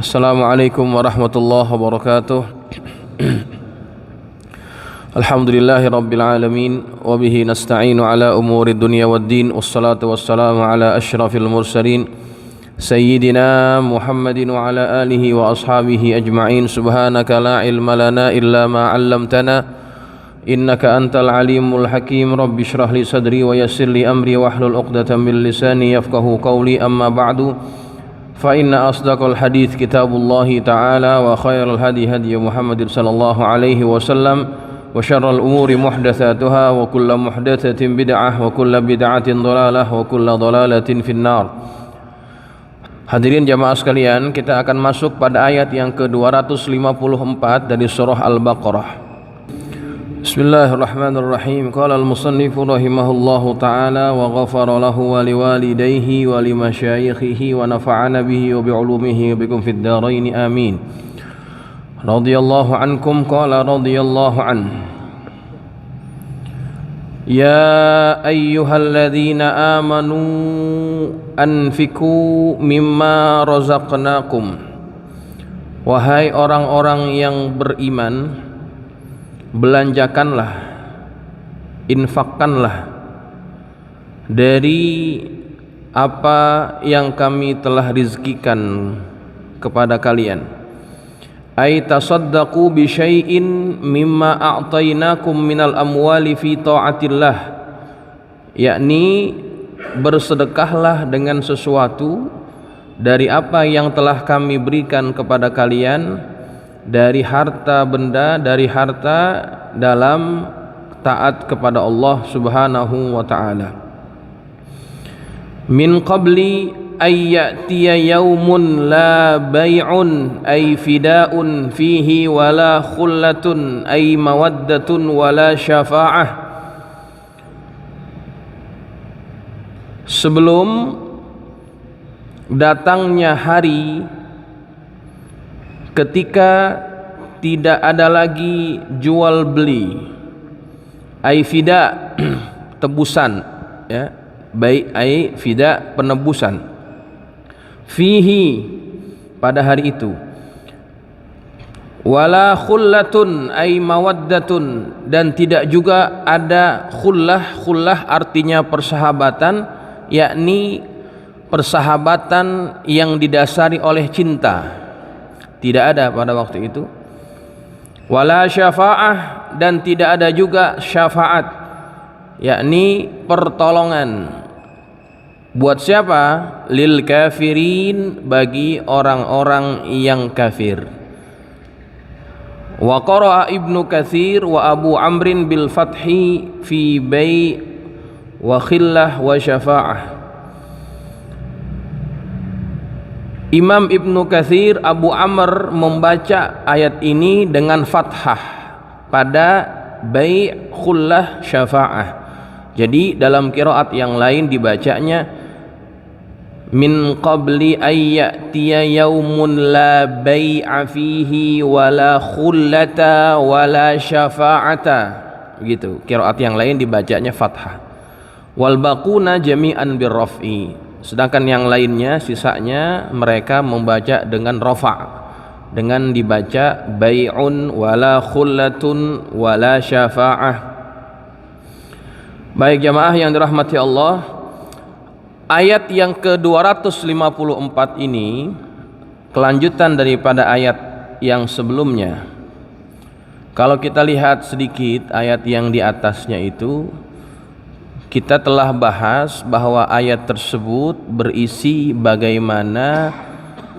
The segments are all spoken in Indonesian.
Assalamualaikum warahmatullahi wabarakatuh. Alhamdulillahi rabbil alamin wa bihi nasta'inu ala umuri dunya waddin, wassalatu wassalamu ala asyrafil mursalin sayyidina Muhammadin wa ala alihi wa ashabihi ajma'in. Subhanaka la ilma lana illa ma 'allamtana innaka antal alimul hakim. Rabbi shrah li sadri wa yassir li amri wahlul 'uqdatam min lisani yafqahu qawli. Amma ba'du, fa inna asdaqal hadits kitabullahi ta'ala wa khairal hadi hadi Muhammadin sallallahu alaihi wasallam wa syarral umuri muhdatsatuha wa kullu muhdatsatin bid'ah wa kullu bid'atin dhalalah wa kullu dhalalatin finnar. Hadirin jamaah sekalian, kita akan masuk pada ayat yang ke-254 dari surah Al-Baqarah. Bismillahirrahmanirrahim. Qala al-musannifu rahimahullahu ta'ala wa ghafara lahu wa liwalidayhi wa limasyayikhihi wa nafa'ana bihi wa bi'ulumihi wa bikum fid dharain amin. Radiyallahu ankum. Qala radiyallahu an. Ya ayyuhalladzina amanu anfiku mimma razaqnakum. Wahai orang-orang yang beriman, belanjakanlah, infakkanlah dari apa yang kami telah rizkikan kepada kalian. Ay tasaddaqu bi syai'in mimma a'tainakum minal amwali fi ta'atillah, yakni bersedekahlah dengan sesuatu dari apa yang telah kami berikan kepada kalian dari harta benda, dari harta dalam taat kepada Allah Subhanahu wa ta'ala. Min qabli ay ya'tiya yaumun la bay'un ay fida'un fihi wala khullatun ay mawaddatun wala syafa'ah. Sebelum datangnya hari ketika tidak ada lagi jual beli, ai fida tebusan, ya, baik ai fida penebusan, fihi pada hari itu, wala khullatun ai mawaddatun, dan tidak juga ada khullah. Khullah artinya persahabatan, yakni persahabatan yang didasari oleh cinta, tidak ada pada waktu itu. Wala syafa'ah, dan tidak ada juga syafaat, yakni pertolongan. Buat siapa? Lil kafirin, bagi orang-orang yang kafir. Wa qara'a Ibnu Katsir wa Abu Amrin bil fathi fi bai' wa khillah wa syafa'ah. Imam Ibnu Katsir, Abu Amr membaca ayat ini dengan fathah pada bai', khullah, syafa'ah. Jadi dalam qiraat yang lain dibacanya min qabli ay ya'tiya yaumun la bai'a fihi wala khullata wala syafa'ata. Begitu. Qiraat yang lain dibacanya fathah. Wal baquna jami'an birraf'i. Sedangkan yang lainnya, sisanya mereka membaca dengan rafa', dengan dibaca bai'un wala khullatun wala syafa'ah. Baik jamaah yang dirahmati Allah, ayat yang ke-254 ini kelanjutan daripada ayat yang sebelumnya. Kalau kita lihat sedikit ayat yang di atasnya itu, kita telah bahas bahwa ayat tersebut berisi bagaimana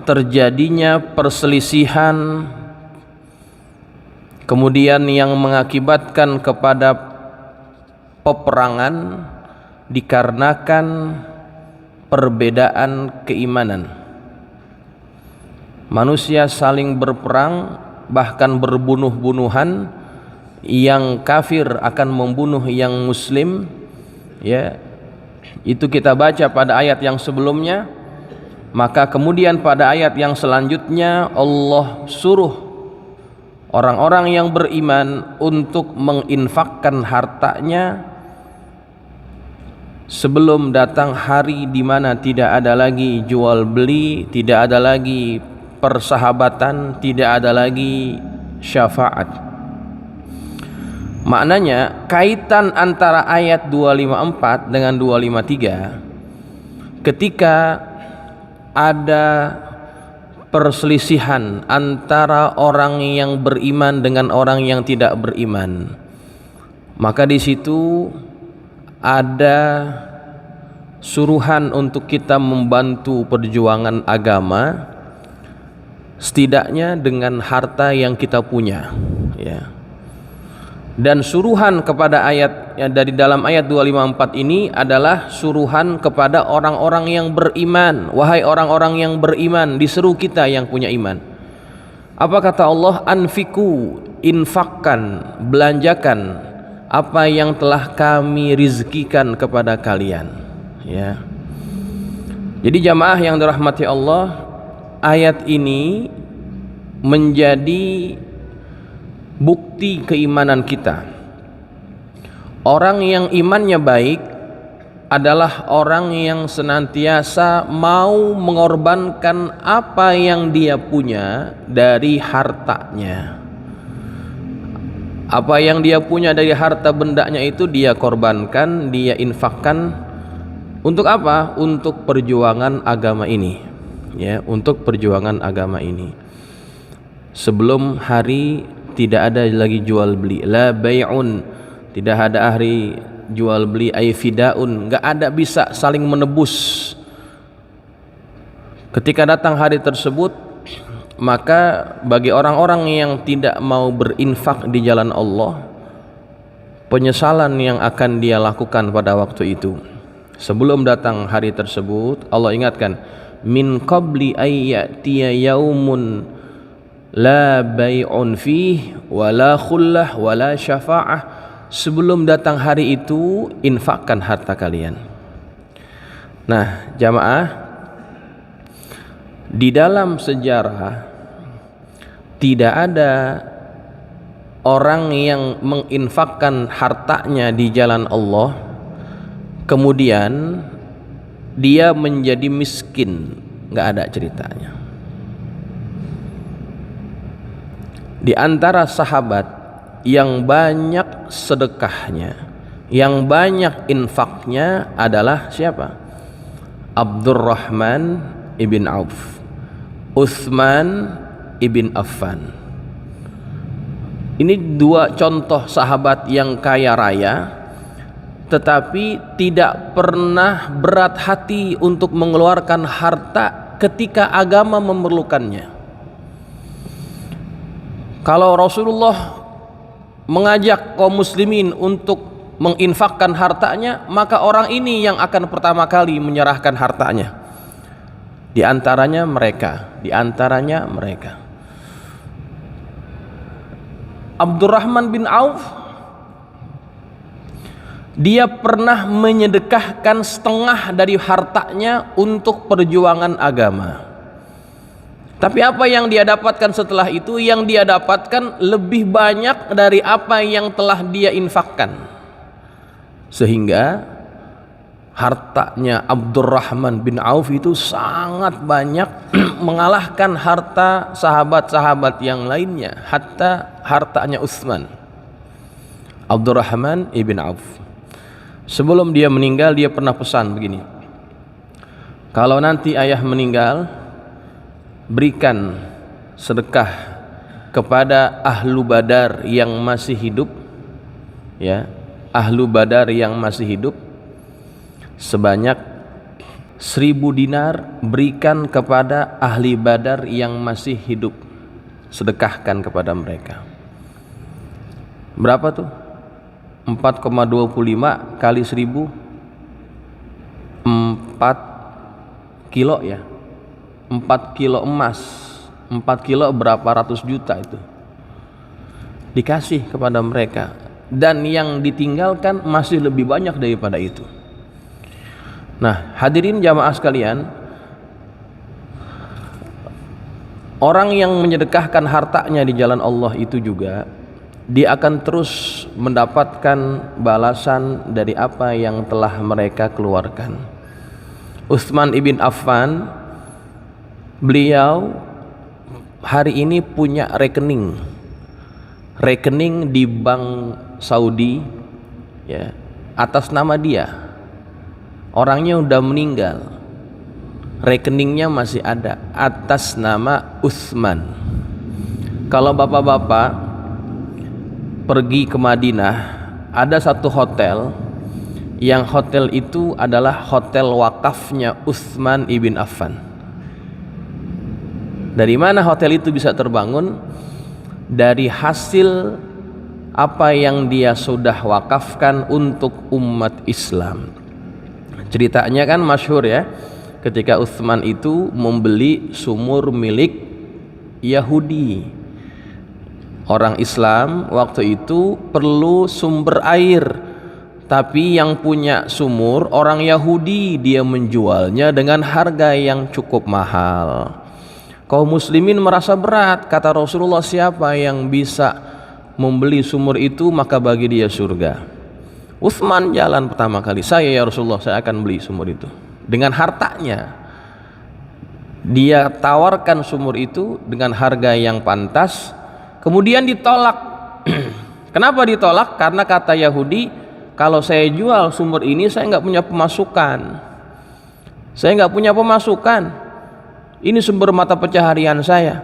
terjadinya perselisihan, kemudian yang mengakibatkan kepada peperangan dikarenakan perbedaan keimanan. Manusia saling berperang, bahkan berbunuh-bunuhan. Yang kafir akan membunuh yang muslim, ya, itu kita baca pada ayat yang sebelumnya. Maka kemudian pada ayat yang selanjutnya Allah suruh orang-orang yang beriman untuk menginfakkan hartanya sebelum datang hari di mana tidak ada lagi jual beli, tidak ada lagi persahabatan, tidak ada lagi syafaat. Maknanya kaitan antara ayat 254 dengan 253, ketika ada perselisihan antara orang yang beriman dengan orang yang tidak beriman, maka di situ ada suruhan untuk kita membantu perjuangan agama, setidaknya dengan harta yang kita punya, ya. Dan suruhan kepada ayat yang dari dalam ayat 254 ini adalah suruhan kepada orang-orang yang beriman. Wahai orang-orang yang beriman, diseru kita yang punya iman. Apa kata Allah? Anfiku, infakkan, belanjakan apa yang telah kami rizkikan kepada kalian, ya. Jadi jamaah yang dirahmati Allah, ayat ini menjadi bukti keimanan kita. Orang yang imannya baik adalah orang yang senantiasa mau mengorbankan apa yang dia punya dari hartanya. Apa yang dia punya dari harta bendanya itu dia korbankan, dia infakkan. Untuk apa? Untuk perjuangan agama ini, ya, untuk perjuangan agama ini. Sebelum hari tidak ada lagi jual beli, la bai'un, tidak ada hari jual beli, ay fidaun, enggak ada bisa saling menebus. Ketika datang hari tersebut, maka bagi orang-orang yang tidak mau berinfak di jalan Allah, penyesalan yang akan dia lakukan pada waktu itu. Sebelum datang hari tersebut, Allah ingatkan, min qabli ayyatiya yaumun la bai'un fih wala khullah wala syafa'ah. Sebelum datang hari itu, infakkan harta kalian. Nah jamaah, di dalam sejarah tidak ada orang yang menginfakkan hartanya di jalan Allah kemudian dia menjadi miskin. Nggak ada ceritanya. Di antara sahabat yang banyak sedekahnya, yang banyak infaknya adalah siapa? Abdurrahman ibn Auf, Utsman ibn Affan. Ini dua contoh sahabat yang kaya raya, tetapi tidak pernah berat hati untuk mengeluarkan harta ketika agama memerlukannya. Kalau Rasulullah mengajak kaum muslimin untuk menginfakkan hartanya, maka orang ini yang akan pertama kali menyerahkan hartanya. Di antaranya mereka. Abdurrahman bin Auf, dia pernah menyedekahkan setengah dari hartanya untuk perjuangan agama. Tapi apa yang dia dapatkan setelah itu? Yang dia dapatkan lebih banyak dari apa yang telah dia infakkan, sehingga hartanya Abdurrahman bin Auf itu sangat banyak mengalahkan harta sahabat-sahabat yang lainnya, hatta hartanya Utsman. Abdurrahman ibn Auf, sebelum dia meninggal, dia pernah pesan begini, kalau nanti ayah meninggal, berikan sedekah kepada ahlu Badar yang masih hidup, ya, ahlu Badar yang masih hidup, sebanyak 1000 dinar berikan kepada ahli Badar yang masih hidup, sedekahkan kepada mereka. Berapa tuh? 4,25 kali 1000, 4 kilo ya, 4 kilo emas. 4 kilo berapa ratus juta itu dikasih kepada mereka, dan yang ditinggalkan masih lebih banyak daripada itu. Nah hadirin jamaah sekalian, orang yang menyedekahkan hartanya di jalan Allah itu juga dia akan terus mendapatkan balasan dari apa yang telah mereka keluarkan. Utsman ibn Affan, beliau hari ini punya rekening di bank Saudi, ya, atas nama dia. Orangnya udah meninggal, rekeningnya masih ada atas nama Utsman. Kalau bapak-bapak pergi ke Madinah, ada satu hotel, yang hotel itu adalah hotel wakafnya Utsman ibn Affan. Dari mana hotel itu bisa terbangun? Dari hasil apa yang dia sudah wakafkan untuk umat Islam. Ceritanya kan masyhur ya, ketika Utsman itu membeli sumur milik Yahudi. Orang Islam waktu itu perlu sumber air, tapi yang punya sumur orang Yahudi, dia menjualnya dengan harga yang cukup mahal. Kaum muslimin merasa berat, kata Rasulullah, siapa yang bisa membeli sumur itu maka bagi dia surga. Utsman jalan pertama kali, saya ya Rasulullah, saya akan beli sumur itu. Dengan hartanya dia tawarkan sumur itu dengan harga yang pantas, kemudian ditolak. Kenapa ditolak? Karena kata Yahudi, kalau saya jual sumur ini saya nggak punya pemasukan, ini sumber mata pencaharian saya.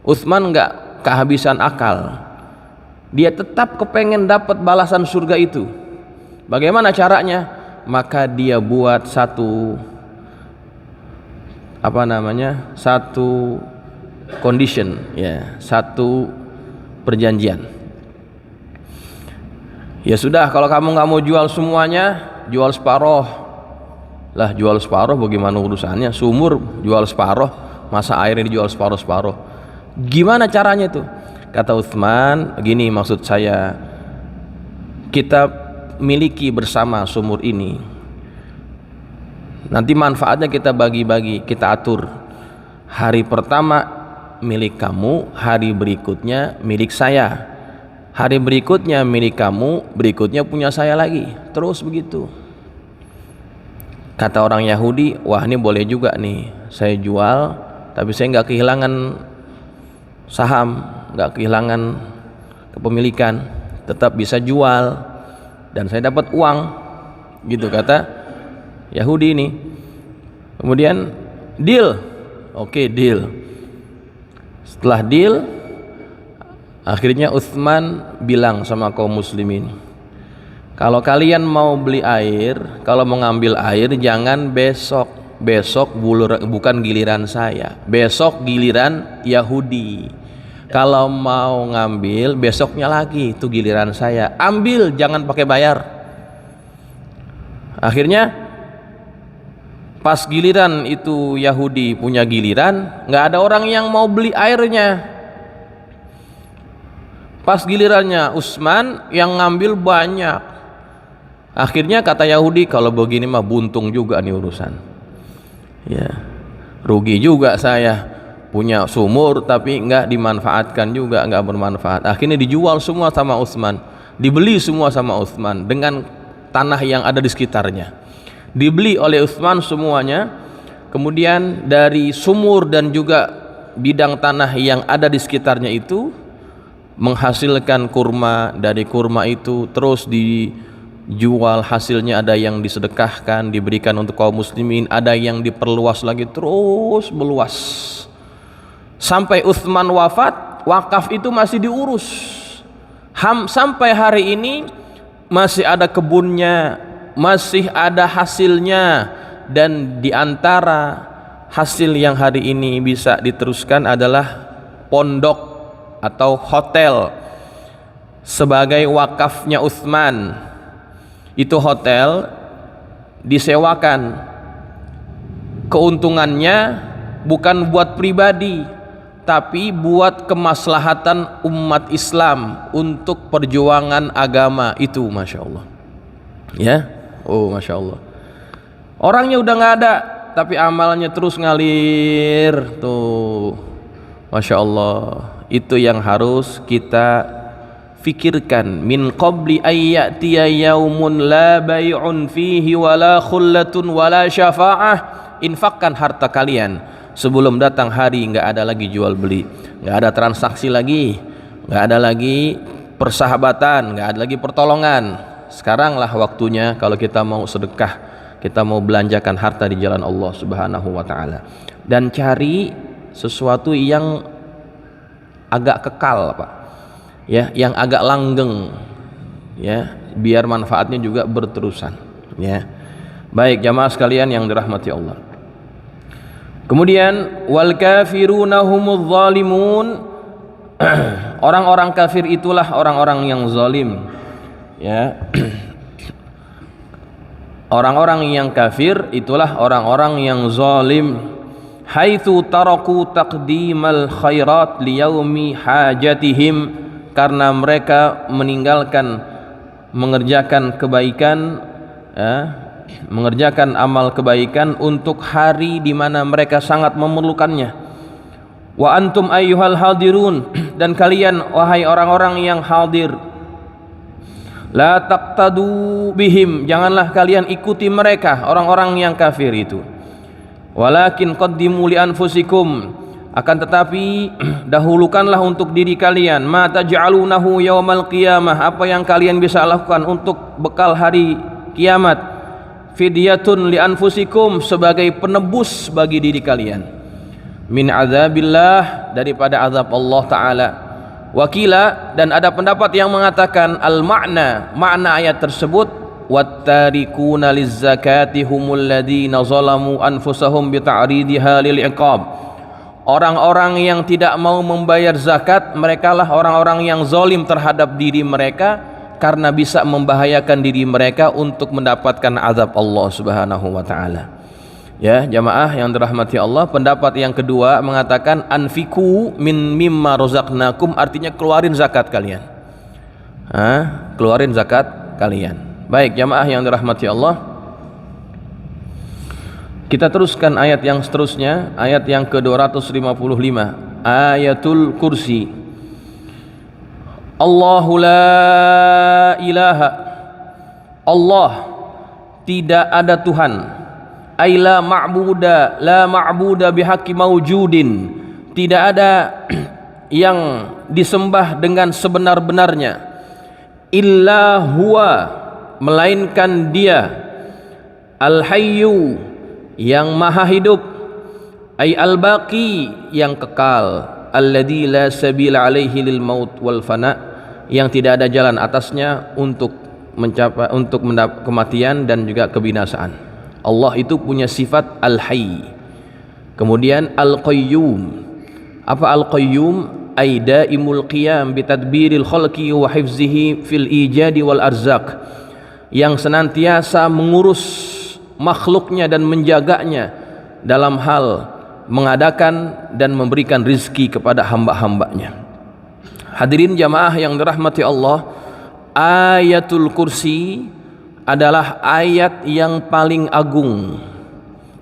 Utsman nggak kehabisan akal, dia tetap kepengen dapat balasan surga itu. Bagaimana caranya? Maka dia buat satu condition, ya, satu perjanjian. Ya sudah, kalau kamu nggak mau jual semuanya, jual separoh. Lah, jual separoh bagaimana urusannya? Sumur jual separoh, masa airnya dijual separoh-separoh? Gimana caranya itu? Kata Utsman, gini maksud saya, kita miliki bersama sumur ini, nanti manfaatnya kita bagi-bagi, kita atur. Hari pertama milik kamu, hari berikutnya milik saya, hari berikutnya milik kamu, berikutnya punya saya lagi, terus begitu. Kata orang Yahudi, wah ini boleh juga nih, saya jual tapi saya nggak kehilangan saham, nggak kehilangan kepemilikan, tetap bisa jual dan saya dapat uang, gitu kata Yahudi ini. Kemudian deal, oke, deal. Setelah deal, akhirnya Utsman bilang sama kaum muslimin, kalau kalian mau beli air, kalau mau ngambil air, jangan besok bukan giliran saya, besok giliran Yahudi. Kalau mau ngambil, besoknya lagi itu giliran saya, ambil, jangan pakai bayar. Akhirnya pas giliran itu Yahudi punya giliran, nggak ada orang yang mau beli airnya. Pas gilirannya Utsman yang ngambil banyak. Akhirnya kata Yahudi, kalau begini mah buntung juga nih urusan, ya, rugi juga saya, punya sumur tapi nggak dimanfaatkan juga, nggak bermanfaat. Akhirnya dijual semua sama Utsman, dibeli semua sama Utsman dengan tanah yang ada di sekitarnya, dibeli oleh Utsman semuanya. Kemudian dari sumur dan juga bidang tanah yang ada di sekitarnya itu menghasilkan kurma, dari kurma itu terus dijual, hasilnya ada yang disedekahkan, diberikan untuk kaum muslimin, ada yang diperluas lagi, terus meluas sampai Utsman wafat. Wakaf itu masih diurus sampai hari ini, masih ada kebunnya, masih ada hasilnya. Dan diantara hasil yang hari ini bisa diteruskan adalah pondok atau hotel sebagai wakafnya Utsman. Itu hotel disewakan, keuntungannya bukan buat pribadi tapi buat kemaslahatan umat Islam untuk perjuangan agama itu. Masya Allah, ya, oh Masya Allah, orangnya udah nggak ada tapi amalnya terus ngalir tuh. Masya Allah, itu yang harus kita fikirkan. Min qabli ayyatiya yaumun la bay'un fihi wala khullatun wala syafa'ah. Infakkan harta kalian Sebelum datang hari nggak ada lagi jual beli, nggak ada transaksi lagi, nggak ada lagi persahabatan, nggak ada lagi pertolongan. Sekaranglah waktunya kalau kita mau sedekah, kita mau belanjakan harta di jalan Allah Subhanahu wa taala, dan cari sesuatu yang agak kekal, Pak. Ya, yang agak langgeng. Ya, biar manfaatnya juga berterusan, ya. Baik jamaah sekalian yang dirahmati Allah. Kemudian wal kafiruna humudz zalimun. Orang-orang kafir itulah orang-orang yang zalim, ya. Orang-orang yang kafir itulah orang-orang yang zalim. Haitsu taraku taqdimal khairat liyaumi hajatihim, karena mereka meninggalkan mengerjakan kebaikan, ya, mengerjakan amal kebaikan untuk hari di mana mereka sangat memerlukannya. Wa antum ayyuhal hadirun, dan kalian wahai orang-orang yang hadir, la taqtadu bihim, janganlah kalian ikuti mereka orang-orang yang kafir itu. Walakin qaddimu li anfusikum, akan tetapi dahulukanlah untuk diri kalian, ma taj'alunahu yaumal qiyamah, apa yang kalian bisa lakukan untuk bekal hari kiamat. Fidyatun li anfusikum, sebagai penebus bagi diri kalian, min azabillah, daripada azab Allah taala. Wakila, dan ada pendapat yang mengatakan al makna ayat tersebut, wattarikuna lizzakati humul ladina zalamu anfusahum bi ta'ridiha lil iqab. Orang-orang yang tidak mau membayar zakat, merekalah orang-orang yang zalim terhadap diri mereka, karena bisa membahayakan diri mereka untuk mendapatkan azab Allah Subhanahu wa taala. Ya, jamaah yang dirahmati Allah, pendapat yang kedua mengatakan anfiku min mimma razaqnakum, artinya keluarin zakat kalian. Keluarin zakat kalian. Baik jamaah yang dirahmati Allah, kita teruskan ayat yang seterusnya, ayat yang ke-255, ayatul kursi. Allahu la ilaha, Allah tidak ada Tuhan, ay la ma'buda bihaqqi maujudin, tidak ada yang disembah dengan sebenar-benarnya, illa huwa, melainkan Dia, al-hayyu, yang maha hidup, ay al-baqi, yang kekal, alladzi la sabila alaihi lil maut wal fana, yang tidak ada jalan atasnya untuk mencapai kematian dan juga kebinasaan. Allah itu punya sifat al-hayy. Kemudian al-qayyum. Apa al-qayyum? Ay daimul qiyam bi tadbiril khalqi wa hifzihi fil ijadi wal arzaq, yang senantiasa mengurus makhluknya dan menjaganya dalam hal mengadakan dan memberikan rizki kepada hamba-hambanya. Hadirin jamaah yang dirahmati Allah, ayatul kursi adalah ayat yang paling agung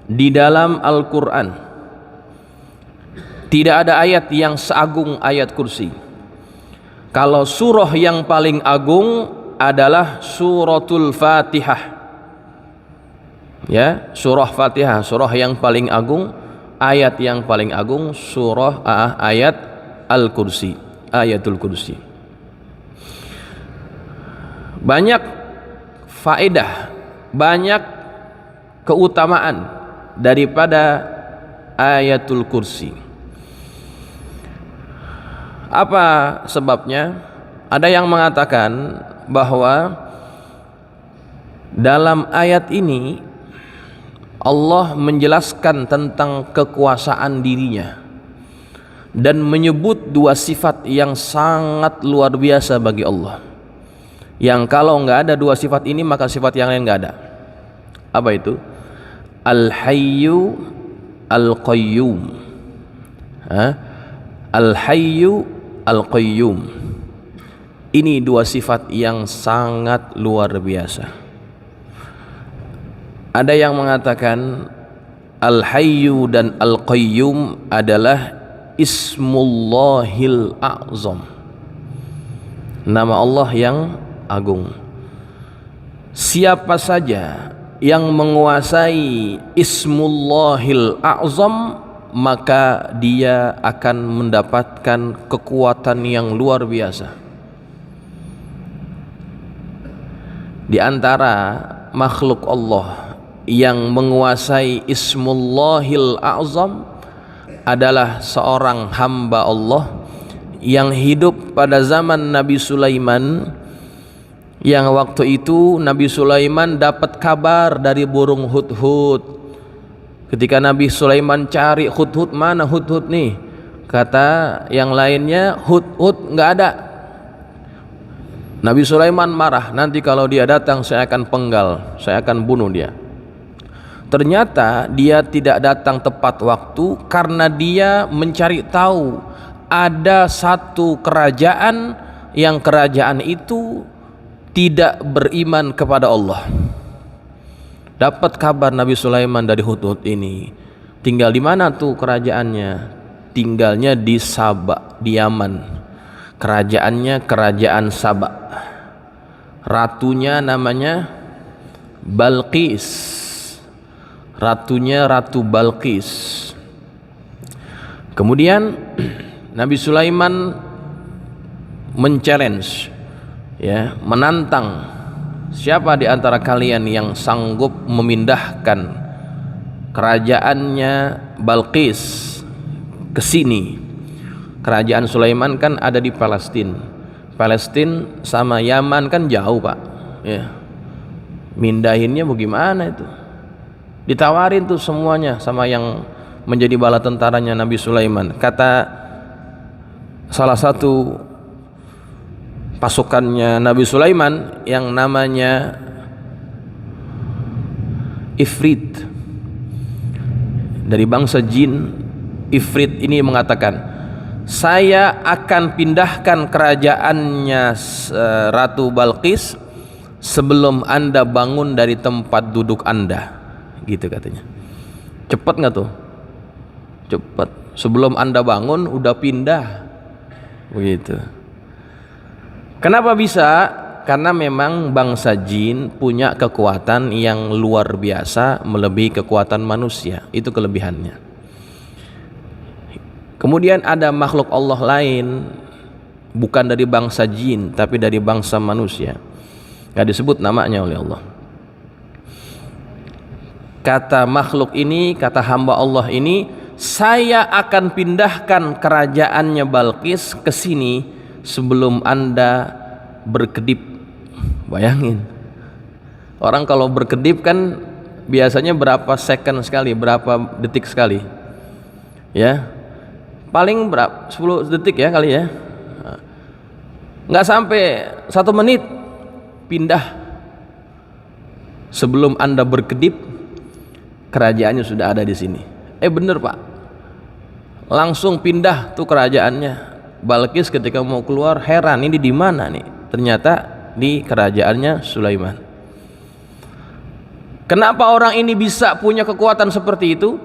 di dalam Al-Quran. Tidak ada ayat yang seagung ayat kursi. Kalau surah yang paling agung adalah suratul Fatihah. Ya, surah Fatihah, surah yang paling agung, ayat yang paling agung, surah ayat Al-Kursi, ayatul kursi. Banyak faedah, banyak keutamaan daripada ayatul kursi. Apa sebabnya? Ada yang mengatakan bahwa dalam ayat ini Allah menjelaskan tentang kekuasaan dirinya dan menyebut dua sifat yang sangat luar biasa bagi Allah, yang kalau nggak ada dua sifat ini maka sifat yang lain nggak ada. Apa itu? Al-Hayyu Al-Qayyum. Al-Hayyu Al-Qayyum. Ini dua sifat yang sangat luar biasa. Ada yang mengatakan Al-Hayyu dan Al-Qayyum adalah Ismullahil A'zam, nama Allah yang agung. Siapa saja yang menguasai Ismullahil A'zam, maka dia akan mendapatkan kekuatan yang luar biasa. Di antara makhluk Allah yang menguasai Ismullahil A'zam adalah seorang hamba Allah yang hidup pada zaman Nabi Sulaiman, yang waktu itu Nabi Sulaiman dapat kabar dari burung hudhud. Ketika Nabi Sulaiman cari hudhud, mana hudhud nih? Kata yang lainnya, hudhud nggak ada. Nabi Sulaiman marah, nanti kalau dia datang saya akan penggal, saya akan bunuh dia. Ternyata dia tidak datang tepat waktu karena dia mencari tahu ada satu kerajaan yang kerajaan itu tidak beriman kepada Allah. Dapat kabar Nabi Sulaiman dari hudhud ini. Tinggal di mana tuh kerajaannya? Tinggalnya di Saba, di Yaman. Kerajaannya kerajaan Saba. Ratunya namanya Balqis. Ratunya Ratu Balqis. Kemudian Nabi Sulaiman men-challenge, ya, menantang, siapa di antara kalian yang sanggup memindahkan kerajaannya Balqis ke sini? Kerajaan Sulaiman kan ada di Palestina. Palestina sama Yaman kan jauh, Pak. Ya. Mindahinnya bagaimana itu? Ditawarin tuh semuanya sama yang menjadi bala tentaranya Nabi Sulaiman. Kata salah satu pasukannya Nabi Sulaiman yang namanya Ifrit, dari bangsa jin. Ifrit ini mengatakan, saya akan pindahkan kerajaannya Ratu Balqis sebelum Anda bangun dari tempat duduk Anda, gitu katanya. Cepat nggak tuh? Cepat. Sebelum Anda bangun udah pindah, begitu. Kenapa bisa? Karena memang bangsa jin punya kekuatan yang luar biasa, melebihi kekuatan manusia. Itu kelebihannya. Kemudian ada makhluk Allah lain, bukan dari bangsa jin tapi dari bangsa manusia, gak disebut namanya oleh Allah. Kata makhluk ini, kata hamba Allah ini, saya akan pindahkan kerajaannya Balqis ke sini sebelum Anda berkedip. Bayangin, orang kalau berkedip kan biasanya berapa second sekali, berapa detik sekali, ya, paling berapa, 10 detik ya kali ya, nggak sampai 1 menit pindah. Sebelum Anda berkedip, kerajaannya sudah ada di sini. Bener Pak, langsung pindah tuh kerajaannya. Balqis ketika mau keluar heran, ini di mana nih? Ternyata di kerajaannya Sulaiman. Kenapa orang ini bisa punya kekuatan seperti itu?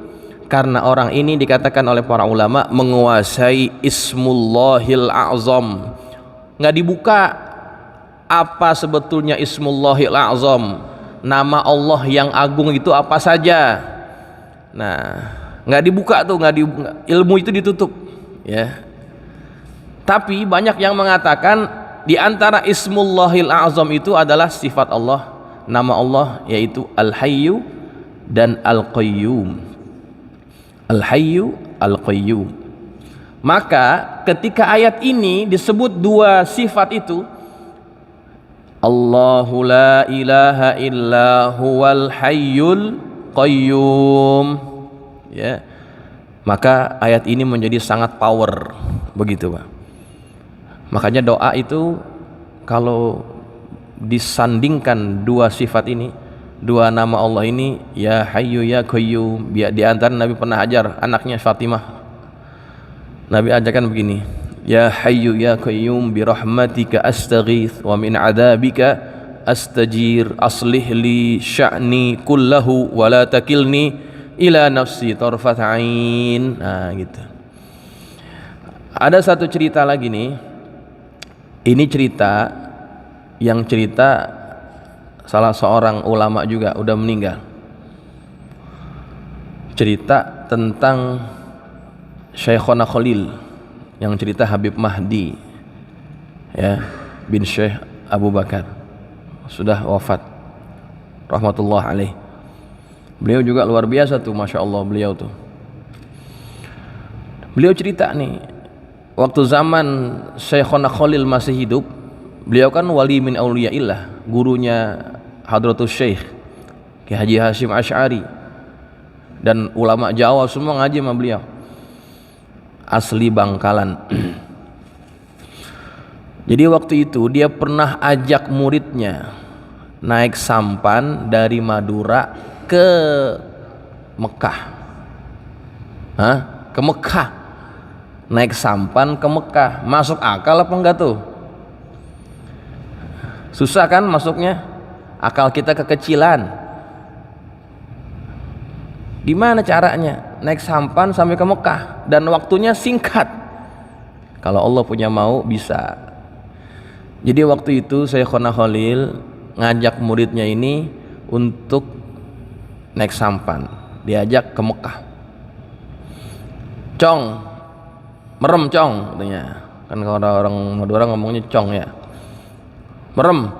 Karena orang ini dikatakan oleh para ulama menguasai Ismullahil A'zam. Nggak dibuka apa sebetulnya Ismullahil A'zam, nama Allah yang agung itu apa saja. Nah, nggak dibuka tuh, ilmu itu ditutup, ya. Tapi banyak yang mengatakan di antara Ismullahil A'zam itu adalah sifat Allah, nama Allah, yaitu Al-Hayyu dan Al-Qayyum. Al-Hayyu, Al-Qayyum. Maka ketika ayat ini disebut dua sifat itu, Allahu la ilaha illa huwal hayyul qayyum, ya, maka ayat ini menjadi sangat power, begitu Pak. Makanya doa itu kalau disandingkan dua sifat ini, dua nama Allah ini, ya Hayyu ya Qayyum, di antara Nabi pernah ajar anaknya Fatimah, Nabi ajarkan begini, ya Hayyu ya Qayyum bi rahmatika astaghits wa min adzabika astajir aslih li sya'ni kullahu wa la takilni ila nafsi tarfat ain. Nah gitu. Ada satu cerita lagi nih. Ini cerita yang cerita salah seorang ulama juga udah meninggal. Cerita tentang Syekhona Khalil yang cerita Habib Mahdi, ya, bin Syekh Abu Bakar, sudah wafat rahmatullah alaih. Beliau juga luar biasa tuh, masya Allah beliau tuh. Beliau cerita nih, waktu zaman Syekhona Khalil masih hidup, beliau kan wali min auliyaillah, gurunya Hadratus Syekh Ki Haji Hashim Asy'ari, dan ulama Jawa semua ngaji sama beliau, asli Bangkalan. Jadi waktu itu dia pernah ajak muridnya naik sampan dari Madura ke Mekah. Ke Mekah, naik sampan ke Mekah. Masuk akal apa enggak tuh? Susah kan masuknya, akal kita kekecilan. Gimana caranya naik sampan sampai ke Mekah dan waktunya singkat? Kalau Allah punya mau bisa. Jadi waktu itu Syekhona Khalil ngajak muridnya ini untuk naik sampan, diajak ke Mekah. Cong, merem cong katanya. Kan kalau orang Madura ngomongnya cong ya. Merem.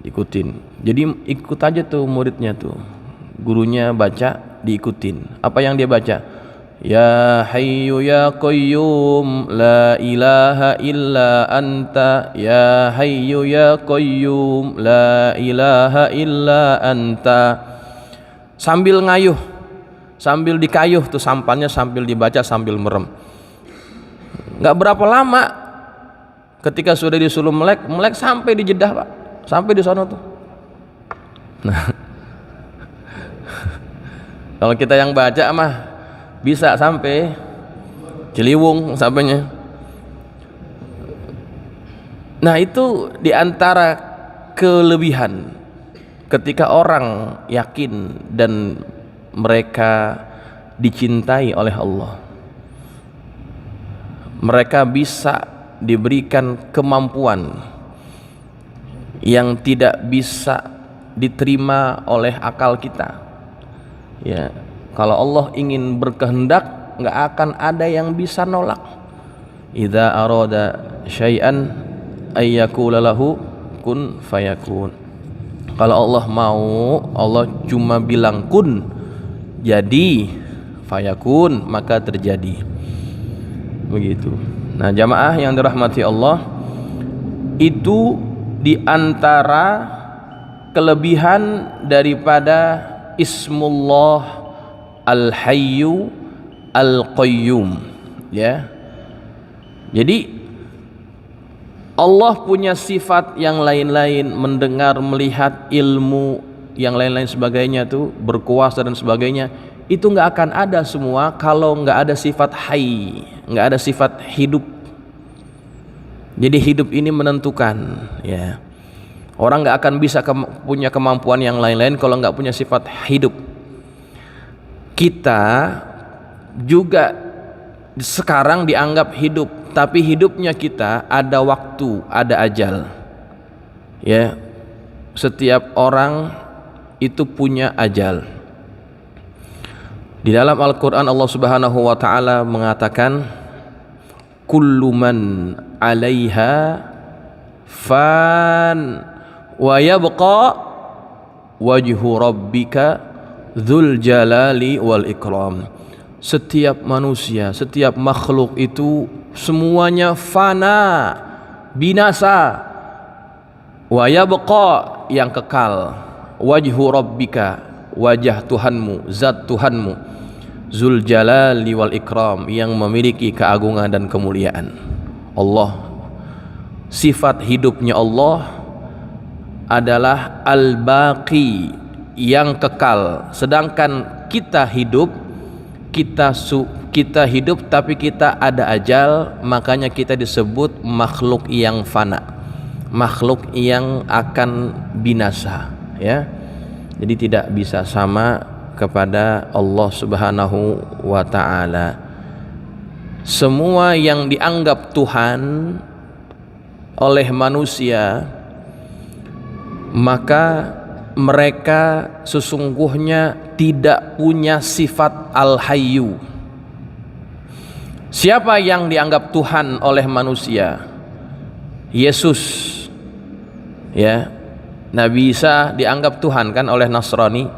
Ikutin. Jadi ikut aja tuh muridnya tuh. Gurunya baca, diikutin. Apa yang dia baca? Ya Hayyu Ya Qayyum La ilaha illa anta, Ya Hayyu Ya Qayyum La ilaha illa anta. Sambil ngayuh, sambil dikayuh tuh sampannya, sambil dibaca, sambil merem. Gak berapa lama ketika sudah disuruh melek sampai di Jeddah, Pak. Sampai di sana tuh. Nah, kalau kita yang baca mah bisa sampai Ciliwung sampainya. Nah, itu diantara kelebihan ketika orang yakin dan mereka dicintai oleh Allah. Mereka bisa diberikan kemampuan yang tidak bisa diterima oleh akal kita. Ya, kalau Allah ingin berkehendak, nggak akan ada yang bisa nolak. Idza arada syai'an ayyakula lahu kun fayakun. Kalau Allah mau, Allah cuma bilang kun, jadi, fayakun, maka terjadi. Begitu. Nah, jamaah yang dirahmati Allah, itu di antara kelebihan daripada Ismullah Al-Hayyu Al-Qayyum, ya. Jadi Allah punya sifat yang lain-lain, mendengar, melihat, ilmu, yang lain-lain sebagainya tuh, berkuasa dan sebagainya. Itu nggak akan ada semua kalau nggak ada sifat hayy, nggak ada sifat hidup. Jadi hidup ini menentukan, ya. Orang nggak akan bisa punya kemampuan yang lain-lain kalau nggak punya sifat hidup. Kita juga sekarang dianggap hidup, tapi hidupnya kita ada waktu, ada ajal. Ya, setiap orang itu punya ajal. Di dalam Al-Quran Allah Subhanahu wa Ta'ala mengatakan, kullu man 'alaiha fan wa yabqa wajhu rabbika dzul jalali wal ikram. Setiap manusia, setiap makhluk itu semuanya fana, binasa. Wa yabqa, yang kekal. Wajhu rabbika, wajah Tuhanmu, zat Tuhanmu, dzul jalali wal ikram, yang memiliki keagungan dan kemuliaan. Allah, sifat hidupnya Allah adalah al-baqi, yang kekal. Sedangkan kita hidup, kita hidup tapi kita ada ajal, makanya kita disebut makhluk yang fana, makhluk yang akan binasa, ya. Jadi tidak bisa sama kepada Allah Subhanahu wa Ta'ala. Semua yang dianggap Tuhan oleh manusia, maka mereka sesungguhnya tidak punya sifat al-hayyu. Siapa yang dianggap Tuhan oleh manusia? Yesus, ya. Nabi Isa dianggap Tuhan kan oleh Nasrani,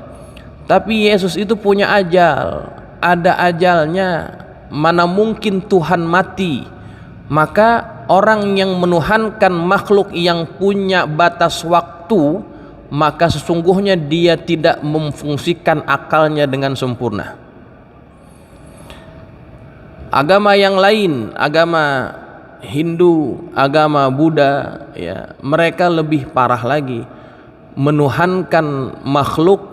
tapi Yesus itu punya ajal, ada ajalnya. Mana mungkin Tuhan mati? Maka orang yang menuhankan makhluk yang punya batas waktu, maka sesungguhnya dia tidak memfungsikan akalnya dengan sempurna. Agama yang lain, agama Hindu, agama Buddha, ya, mereka lebih parah lagi, menuhankan makhluk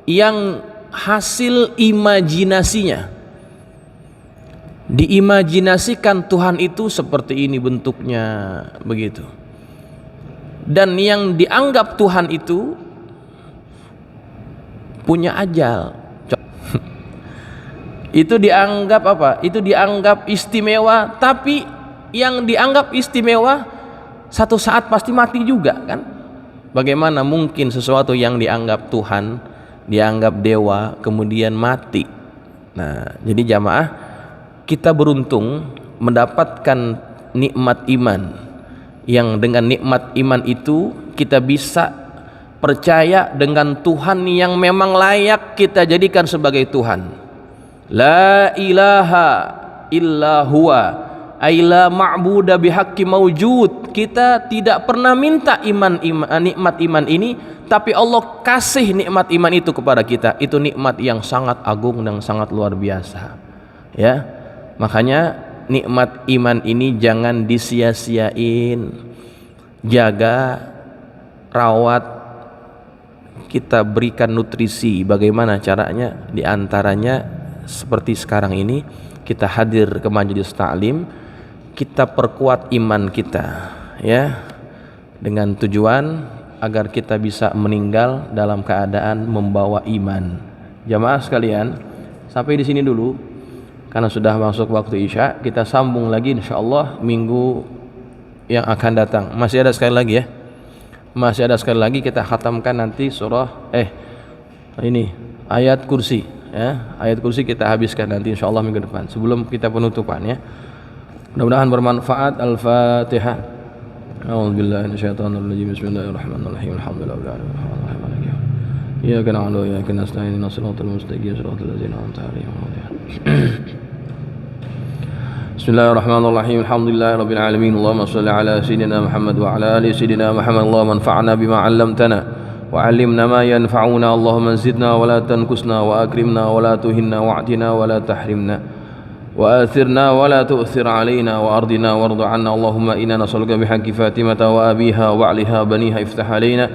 yang hasil imajinasinya. Diimajinasikan Tuhan itu seperti ini bentuknya, begitu. Dan yang dianggap Tuhan itu punya ajal. Itu dianggap apa? Itu dianggap istimewa, tapi yang dianggap istimewa satu saat pasti mati juga kan? Bagaimana mungkin sesuatu yang dianggap Tuhan, dianggap dewa, kemudian mati? Nah, jadi jamaah, kita beruntung mendapatkan nikmat iman, yang dengan nikmat iman itu kita bisa percaya dengan Tuhan yang memang layak kita jadikan sebagai Tuhan. La ilaha illa huwa ay la ma'buda bihaqqi mawjud. Kita tidak pernah minta nikmat iman ini, tapi Allah kasih nikmat iman itu kepada kita. Itu nikmat yang sangat agung dan sangat luar biasa, ya. Makanya nikmat iman ini jangan disia-siain. Jaga, rawat, kita berikan nutrisi. Bagaimana caranya? Di antaranya seperti sekarang ini kita hadir ke majelis taklim, kita perkuat iman kita, ya, dengan tujuan agar kita bisa meninggal dalam keadaan membawa iman. Jamaah sekalian, sampai di sini dulu karena sudah masuk waktu Isya. Kita sambung lagi insyaallah minggu yang akan datang. Masih ada sekali lagi, ya. Masih ada sekali lagi kita khatamkan nanti surah ini ayat kursi, ya. Ayat kursi kita habiskan nanti insyaallah minggu depan sebelum kita penutupan, ya. Mudah-mudahan bermanfaat. Al-Fatihah. A'udzubillahi minasyaitonir rajim. Bismillahirrahmanirrahim. Alhamdulillahirabbil alamin. Iyyaka na'budu wa iyyaka nasta'in. Ihdinas siratal mustaqim. Siratal ladzina an'amta 'alaihim. Bismillahirrahmanirrahim. Alhamdulillahirabbil alamin. Allahumma shalli ala sayyidina Muhammad wa ala ali sayyidina Muhammad. Allahumma anfa'na bima 'allamtana wa 'allimna ma yanfa'una. Allahumma zidna wa la tanqusna wa akrimna wa la tuhinna wa'tina wa la tahrimna wa athirna wa la tu'thir 'alaina wa ardina warḍ 'anna. Allahumma inna nas'aluka bihaqqi Fatimata wa abiha wa 'aliha baniha iftah 'alaina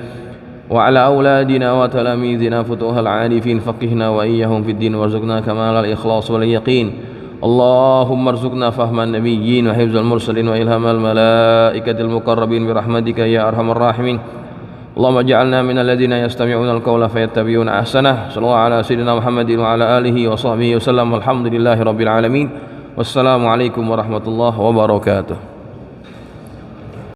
wa 'ala auladina wa talamidina futuhal 'arifin faqihna wa iyyahum fid din warzuqna kamalal ikhlas wal yaqin. Allahumma arzuqna fahman nabiyyin wa hifzal mursalin wa ilhamal malaikatil muqarrabin bi rahmatika ya arhamar rahimin. Allahumma ij'alna minal ladzina yastami'una al-qawla fayattabi'una ahsanah. Shallallahu ala sayyidina Muhammadin wa ala alihi wa sahbihi wasallam. Alhamdulillahirabbil alamin. Wassalamu alaikum warahmatullahi wabarakatuh.